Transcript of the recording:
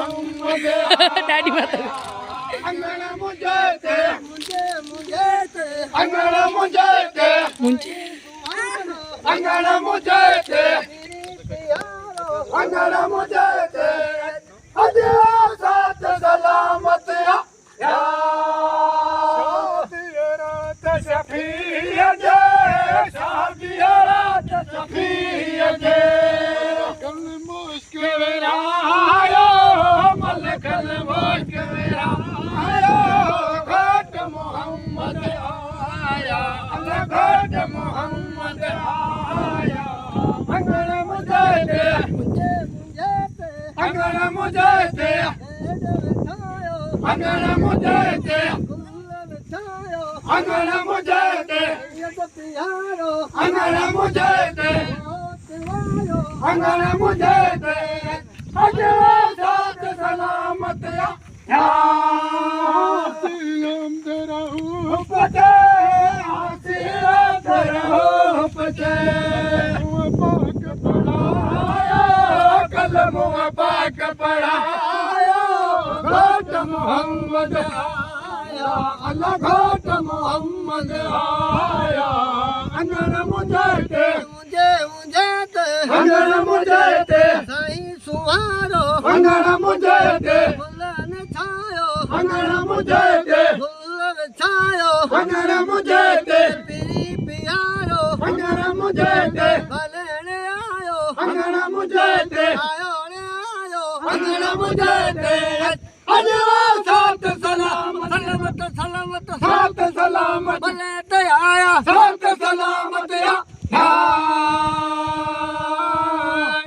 Mohammad daddy माता अंगण मुझे दे अंगण मुझे दे मुझे अंगण मुझे दे अंगण मुझे दे अजे साथ सलामत या शफीअ जे शादीअ रात शफीअ जे कल मुश्किल आयो मलकल मुश्किल आयो घाट मोहम्मद आया अल्लाह घाट मोहम्मद आया अंगण मुझे दे अंगण मुझे दे अंगण मुझे दे अंगण मुझे दे अंगण मुझे दे अंगण मुझे दे अजे साथ सलामत या हम दरहू पचे आसिया दरहू पचे पाक पढ़ाया कलम पाक पढ़ाया घाट मोहम्मद आया अल्लाह घाट मोहम्मद आया अंगण मुझे दे अंगण मुझे दे साईं सुवारो अंगण मुझे दे फुलन छायो अंगण मुझे दे फुलन छायो अंगण मुझे दे पिरी पियारो अंगण मुझे दे भलेण आयो अंगण मुझे दे आयो रे आयो अंगण मुझे दे अजवा साथ सलामत सलामत सलामत साथ सलामत